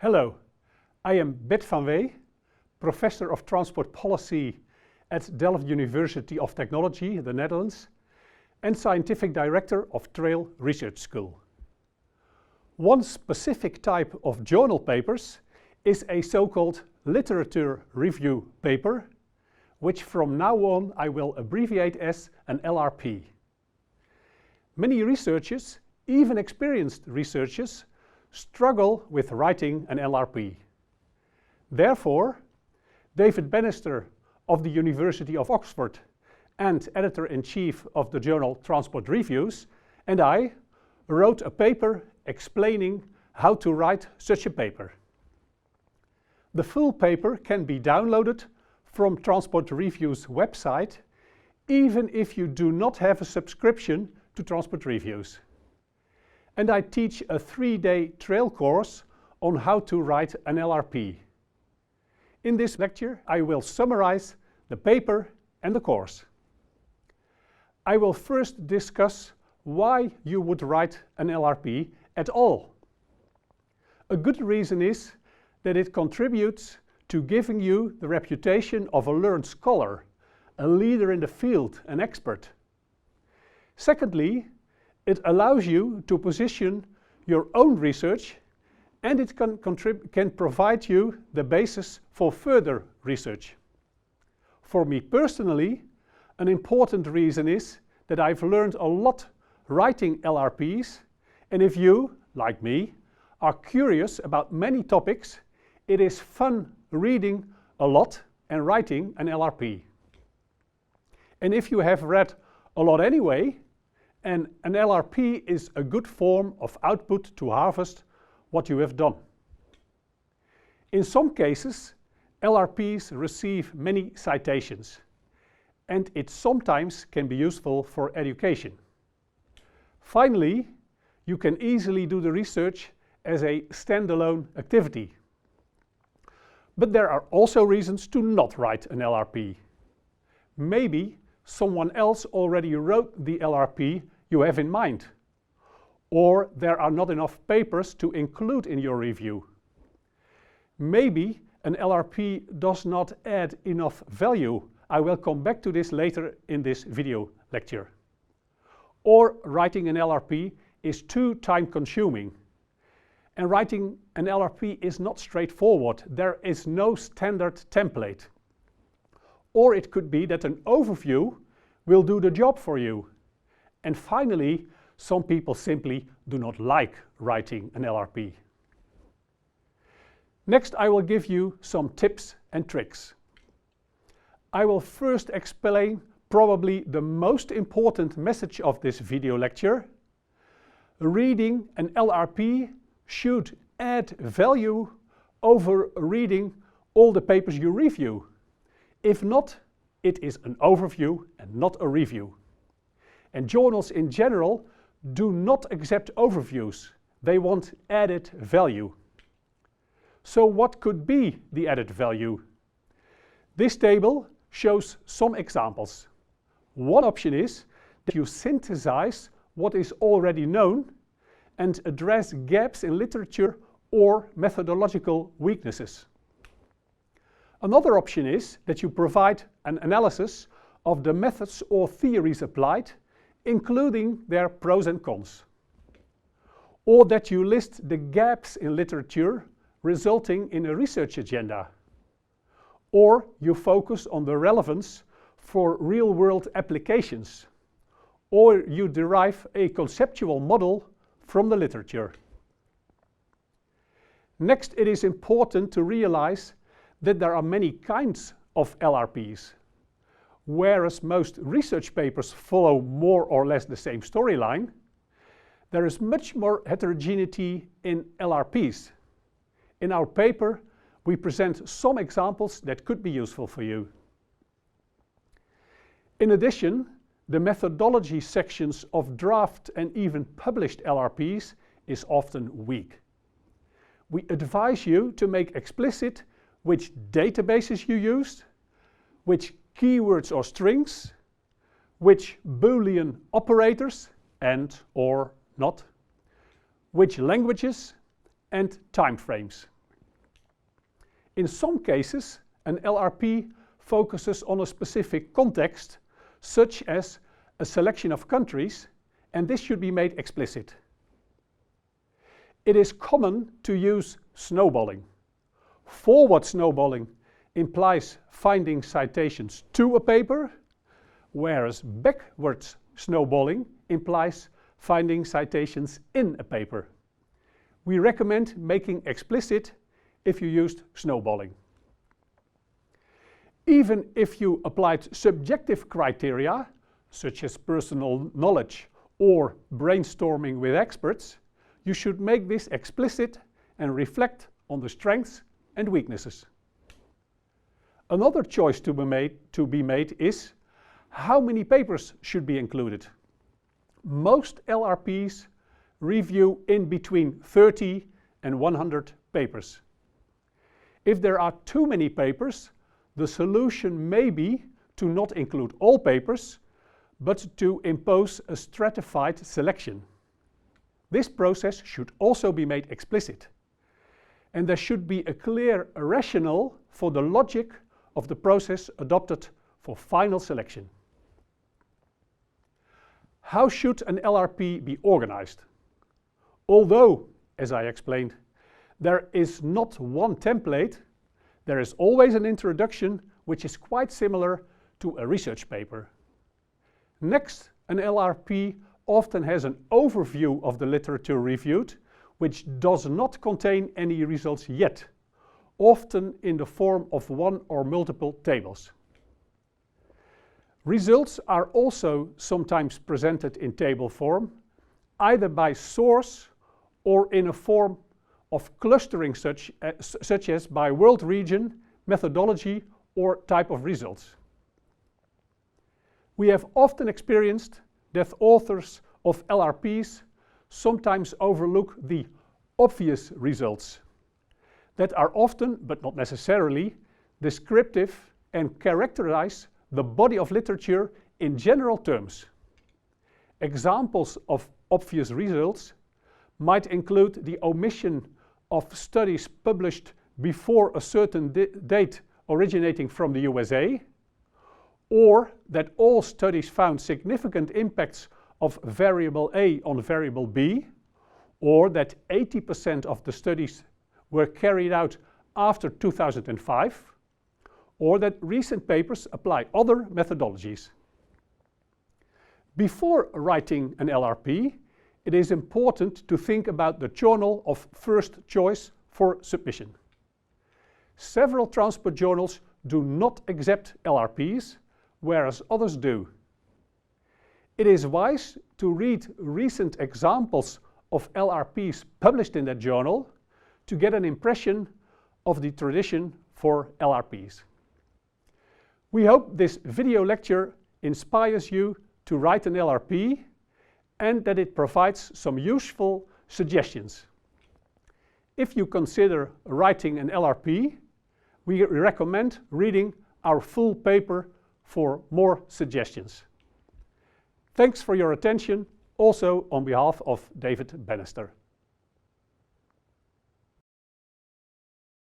Hello, I am Bert van Wee, Professor of Transport Policy at Delft University of Technology, the Netherlands, and Scientific Director of Trail Research School. One specific type of journal papers is a so-called literature review paper, which from now on I will abbreviate as an LRP. Many researchers, even experienced researchers, struggle with writing an LRP. Therefore, David Bannister of the University of Oxford and editor-in-chief of the journal Transport Reviews and I wrote a paper explaining how to write such a paper. The full paper can be downloaded from Transport Reviews' website, even if you do not have a subscription to Transport Reviews. And I teach a 3-day trail course on how to write an LRP. In this lecture, I will summarize the paper and the course. I will first discuss why you would write an LRP at all. A good reason is that it contributes to giving you the reputation of a learned scholar, a leader in the field, an expert. Secondly, it allows you to position your own research, and it can provide you the basis for further research. For me personally, an important reason is that I've learned a lot writing LRPs, and if you, like me, are curious about many topics, it is fun reading a lot and writing an LRP. And if you have read a lot anyway, and an LRP is a good form of output to harvest what you have done. In some cases, LRPs receive many citations, and it sometimes can be useful for education. Finally, you can easily do the research as a standalone activity. But there are also reasons to not write an LRP. Maybe someone else already wrote the LRP you have in mind, or there are not enough papers to include in your review. Maybe an LRP does not add enough value. I will come back to this later in this video lecture. Or writing an LRP is too time-consuming. And writing an LRP is not straightforward. There is no standard template. Or it could be that an overview will do the job for you. And finally, some people simply do not like writing an LRP. Next, I will give you some tips and tricks. I will first explain probably the most important message of this video lecture. Reading an LRP should add value over reading all the papers you review. If not, it is an overview and not a review. And journals in general do not accept overviews. They want added value. So what could be the added value? This table shows some examples. One option is that you synthesize what is already known and address gaps in literature or methodological weaknesses. Another option is that you provide an analysis of the methods or theories applied, including their pros and cons. Or that you list the gaps in literature resulting in a research agenda. Or you focus on the relevance for real-world applications. Or you derive a conceptual model from the literature. Next, it is important to realize that there are many kinds of LRPs. Whereas most research papers follow more or less the same storyline, there is much more heterogeneity in LRPs. In our paper, we present some examples that could be useful for you. In addition, the methodology sections of draft and even published LRPs is often weak. We advise you to make explicit which databases you used, which keywords or strings, which Boolean operators and or not, which languages, and timeframes. In some cases, an LRP focuses on a specific context, such as a selection of countries, and this should be made explicit. It is common to use snowballing. Forward snowballing implies finding citations to a paper, whereas backwards snowballing implies finding citations in a paper. We recommend making explicit if you used snowballing. Even if you applied subjective criteria, such as personal knowledge or brainstorming with experts, you should make this explicit and reflect on the strengths and weaknesses. Another choice to be made is how many papers should be included. Most LRPs review in between 30 and 100 papers. If there are too many papers, the solution may be to not include all papers, but to impose a stratified selection. This process should also be made explicit, and there should be a clear rationale for the logic of the process adopted for final selection. How should an LRP be organized? Although, as I explained, there is not one template, there is always an introduction which is quite similar to a research paper. Next, an LRP often has an overview of the literature reviewed, which does not contain any results yet, often in the form of one or multiple tables. Results are also sometimes presented in table form, either by source or in a form of clustering such as by world region, methodology, or type of results. We have often experienced that authors of LRPs sometimes overlook the obvious results that are often, but not necessarily, descriptive and characterize the body of literature in general terms. Examples of obvious results might include the omission of studies published before a certain date originating from the USA, or that all studies found significant impacts of variable A on variable B, or that 80% of the studies were carried out after 2005, or that recent papers apply other methodologies. Before writing an LRP, it is important to think about the journal of first choice for submission. Several transport journals do not accept LRPs, whereas others do. It is wise to read recent examples of LRPs published in that journal to get an impression of the tradition for LRPs. We hope this video lecture inspires you to write an LRP and that it provides some useful suggestions. If you consider writing an LRP, we recommend reading our full paper for more suggestions. Thanks for your attention, also on behalf of David Bannister.